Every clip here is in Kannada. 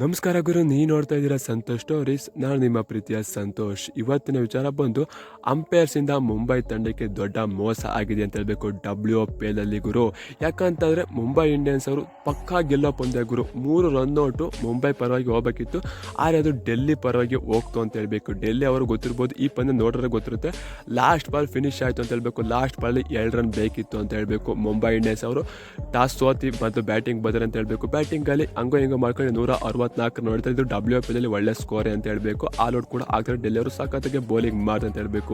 ನಮಸ್ಕಾರ ಗುರು, ನೀವು ನೋಡ್ತಾ ಇದ್ದೀರಾ ಸಂತೋಷ್ ಸ್ಟೋರೀಸ್. ನಾನು ನಿಮ್ಮ ಪ್ರೀತಿಯ ಸಂತೋಷ್. ಇವತ್ತಿನ ವಿಚಾರ ಬಂದು ಅಂಪೈರ್ಸಿಂದ ಮುಂಬೈ ತಂಡಕ್ಕೆ ದೊಡ್ಡ ಮೋಸ ಆಗಿದೆ ಅಂತ ಹೇಳಬೇಕು WPL ಗುರು. ಯಾಕಂತಂದರೆ ಮುಂಬೈ ಇಂಡಿಯನ್ಸ್ ಅವರು ಪಕ್ಕಾ ಗೆಲ್ಲೋ ಪಂದ್ಯ ಗುರು. 3 ರನ್ಔಟು ಮುಂಬೈ ಪರವಾಗಿ ಹೋಗಬೇಕಿತ್ತು, ಆದರೆ ಅದು ಡೆಲ್ಲಿ ಪರವಾಗಿ ಹೋಗ್ತು ಅಂತ ಹೇಳಬೇಕು. ಡೆಲ್ಲಿ ಅವರು ಗೊತ್ತಿರ್ಬೋದು, ಈ ಪಂದ್ಯ ನೋಡಿದ್ರೆ ಗೊತ್ತಿರುತ್ತೆ. ಲಾಸ್ಟ್ ಬಾಲ್ ಫಿನಿಶ್ ಆಯಿತು ಅಂತ ಹೇಳಬೇಕು. ಲಾಸ್ಟ್ ಬಾಲಲ್ಲಿ 2 ರನ್ ಬೇಕಿತ್ತು ಅಂತ ಹೇಳಬೇಕು. ಮುಂಬೈ ಇಂಡಿಯನ್ಸ್ ಅವರು ಟಾಸ್ ಸೋತಿ ಮತ್ತು ಬ್ಯಾಟಿಂಗ್ ಬಂದರೆ ಅಂತ ಹೇಳಬೇಕು. ಬ್ಯಾಟಿಂಗಲ್ಲಿ ಹಂಗೋ ಹಿಂಗೋ ಮಾಡ್ಕೊಂಡು 164 ನೋಡ್ತಾ ಇದ್ದು WPL ಒಳ್ಳೆ ಸ್ಕೋರ್ ಅಂತ ಹೇಳಬೇಕು. ಆಲ್ ಔಟ್ ಕೂಡ ಆಗ್ತಾರೆ. ಡೆಲ್ಲಿ ಅವರು ಸಖತ್ತಾಗಿ ಬೌಲಿಂಗ್ ಮಾಡ್ತಾರೆ ಅಂತ ಹೇಳಬೇಕು.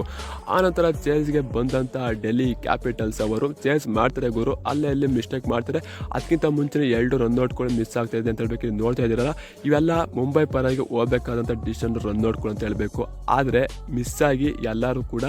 ಆನಂತರ ಚೇಸ್ಗೆ ಬಂದಂಥ ಡೆಲ್ಲಿ ಕ್ಯಾಪಿಟಲ್ಸ್ ಅವರು ಚೇಸ್ ಮಾಡ್ತಾರೆ ಗುರು. ಅಲ್ಲೇ ಮಿಸ್ಟೇಕ್ ಮಾಡ್ತಾರೆ. ಅದಕ್ಕಿಂತ ಮುಂಚೆ 2 ರನ್ಔಟ್ಗಳು ಮಿಸ್ ಆಗ್ತಾ ಇದೆ ಅಂತ ಹೇಳಬೇಕು. ನೋಡ್ತಾ ಇದ್ದೀರಲ್ಲ, ಇವೆಲ್ಲ ಮುಂಬೈ ಪರವಾಗಿ ಹೋಗಬೇಕಾದಂಥ ಡಿಸಿಷನ್ ರನ್ಔಟ್ಗಳು ಅಂತ ಹೇಳಬೇಕು. ಆದರೆ ಮಿಸ್ ಆಗಿ ಎಲ್ಲರೂ ಕೂಡ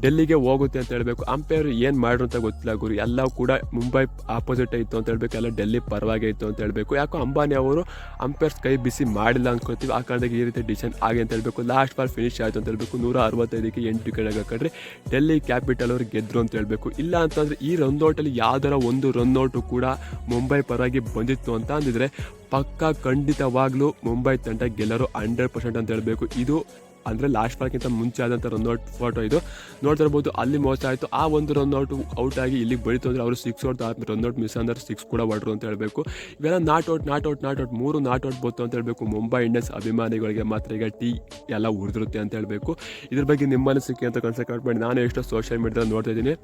ಡೆಲ್ಲಿಗೆ ಹೋಗುತ್ತೆ ಅಂತ ಹೇಳಬೇಕು. ಅಂಪೈರ್ ಏನು ಮಾಡ್ರು ಅಂತ ಗೊತ್ತಿಲ್ಲ ಗುರು. ಎಲ್ಲ ಕೂಡ ಮುಂಬೈ ಆಪೋಸಿಟ್ ಇತ್ತು ಅಂತ ಹೇಳಬೇಕು, ಎಲ್ಲ ಡೆಲ್ಲಿ ಪರವಾಗಿ ಇತ್ತು ಅಂತ ಹೇಳಬೇಕು. ಯಾಕೋ ಅಂಬಾನಿ ಅವರು ಅಂಪೈರ್ಸ್ ಕೈ ಬಿಸಿ ಮಾಡಿಲ್ಲ ಅಂದ್ಕೊಳ್ತೀವಿ. ಆ ಕಾರಣಕ್ಕೆ ಈ ರೀತಿ ಡಿಸಿಷನ್ ಆಗಿ ಅಂತ ಹೇಳಬೇಕು. ಲಾಸ್ಟ್ ಬಾಲ್ ಫಿನಿಶ್ ಆಯಿತು ಅಂತ ಹೇಳಬೇಕು. 165ಕ್ಕೆ 8 ವಿಕೆಟ್ ಹಾಕೊಂಡ್ರೆ ಡೆಲ್ಲಿ ಕ್ಯಾಪಿಟಲ್ ಅವರು ಗೆದ್ದರು ಅಂತ ಹೇಳಬೇಕು. ಇಲ್ಲ ಅಂತಂದರೆ ಈ ರನ್ಔಟಲ್ಲಿ ಯಾವ್ದಾರ ಒಂದು ರನ್ಔಟು ಕೂಡ ಮುಂಬೈ ಪರವಾಗಿ ಬಂದಿತ್ತು ಅಂತ ಅಂದಿದ್ರೆ ಪಕ್ಕಾ ಖಂಡಿತವಾಗ್ಲೂ ಮುಂಬೈ ತಂಡ ಗೆಲ್ಲರು 100% ಅಂತ ಹೇಳಬೇಕು. ಇದು ಅಂದರೆ ಲಾಸ್ಟ್ ಬಾಲ್ಗಿಂತ ಮುಂಚೆ ಆದಂಥ ರನ್ಔಟ್ ಫೋಟೋ ಇದು. ನೋಡ್ತಾ ಇರ್ಬೋದು, ಅಲ್ಲಿ ಮೋಸ ಆಯಿತು. ಆ ಒಂದು ರನ್ಔಟ್ ಔಟ್ ಆಗಿ ಇಲ್ಲಿಗೆ ಬಳಿತು ಅಂದರೆ ಅವರು 6 ಹೊಡ್ದು ಆದ್ಮೇಲೆ ರನ್ಔಟ್ ಮಿಸ್ ಅಂದ್ರೆ 6 ಕೂಡ ಹೊಡ್ರು ಅಂತ ಹೇಳಬೇಕು. ಇವೆಲ್ಲ ನಾಟ್ ಔಟ್ 3 ನಾಟ್ ಔಟ್ ಬಂತು ಅಂತ ಹೇಳಬೇಕು. ಮುಂಬೈ ಇಂಡಿಯನ್ಸ್ ಅಭಿಮಾನಿಗಳಿಗೆ ಮಾತ್ರ ಈಗ ಎಲ್ಲ ಉರಿದಿರುತ್ತೆ ಅಂತ ಹೇಳಬೇಕು. ಇದ್ರ ಬಗ್ಗೆ ನಿಮ್ಮ ಅನಿಸಿಕೆ ಅಂತ ಕನ್ಸಲ್ಟ್ ಮಾಡಿ. ನಾನು ಎಷ್ಟೋ ಸೋಷಿಯಲ್ ಮೀಡಿಯಾದಲ್ಲಿ ನೋಡ್ತಾ ಇದ್ದೀನಿ,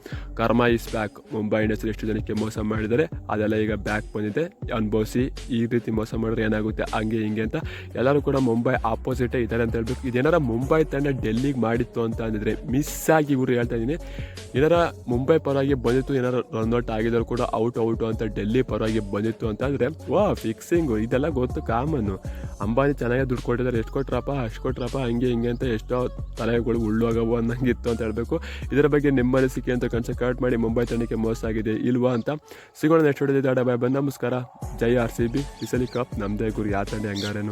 ಕರ್ಮ ಇಸ್ ಬ್ಯಾಕ್. ಮುಂಬೈ ಇಂಡಿಯನ್ಸ್ ಎಷ್ಟು ಜನಕ್ಕೆ ಮೋಸ ಮಾಡಿದರೆ ಅದೆಲ್ಲ ಈಗ ಬ್ಯಾಕ್ ಬಂದಿದೆ, ಅನುಭವಿಸಿ. ಈ ರೀತಿ ಮೋಸ ಮಾಡಿದ್ರೆ ಏನಾಗುತ್ತೆ ಹಂಗೆ ಹಿಂಗೆ ಅಂತ ಎಲ್ಲರೂ ಕೂಡ ಮುಂಬೈ ಆಪೋಸಿಟೇ ಇದ್ದಾರೆ ಅಂತ ಹೇಳಬೇಕು. ಇದೇನಾರ ಮುಂಬೈ ತಂಡ ಡೆಲ್ಲಿಗೆ ಮಾಡಿತ್ತು ಅಂತ ಅಂದಿದ್ರೆ ಮಿಸ್ ಆಗಿ ಇವರು ಹೇಳ್ತಾ ಇದ್ದೀನಿ, ಏನಾರ ಮುಂಬೈ ಪರವಾಗಿ ಬಂದಿತ್ತು, ಏನಾರು ರನ್ಔಟ್ ಆಗಿದ್ರು ಕೂಡ ಔಟು ಅಂತ ಡೆಲ್ಲಿ ಪರವಾಗಿ ಬಂದಿತ್ತು ಅಂತ ಅಂದರೆ ಫಿಕ್ಸಿಂಗು ಇದೆಲ್ಲ ಗೊತ್ತು, ಕಾಮನ್ನು. ಅಂಬಾನಿ ಚೆನ್ನಾಗಿ ದುಡ್ಡು ಕೊಟ್ಟಿದ್ದಾರೆ, ಎಷ್ಟು ಕೊಟ್ರಪ್ಪ ಅಷ್ಟು ಕೊಟ್ರಪ್ಪ ಹಂಗೆ ಹಿಂಗೆ ಅಂತ ಎಷ್ಟೋ ತಲೆಗಳು ಉಳ್ಳೋಗವು ಅನ್ನಂಗಿತ್ತು ಅಂತ ಹೇಳಬೇಕು. ಇದರ ಬಗ್ಗೆ ನಿಮ್ಮ ಅನಿಸಿಕೆ ಅಂತ ಕನ್ಸಲ್ಟ್ ಮಾಡಿ. ಮುಂಬೈ ತಂಡಕ್ಕೆ ಮೋಸ ಆಗಿದೆ ಇಲ್ವಾ ಅಂತ. ಸಿಗೋಣ ನೆಕ್ಸ್ಟ್ ವಿಡಿಯೋದಲ್ಲಿ. ಬಾಯ್, ನಮಸ್ಕಾರ. ಜೈ RCB. ಈ ಸಲ ಕಪ್ ನಮ್ಮದೇ ಗುರು, ಯಾವ ತಂಡ ಹೆಂಗಾರೇನು.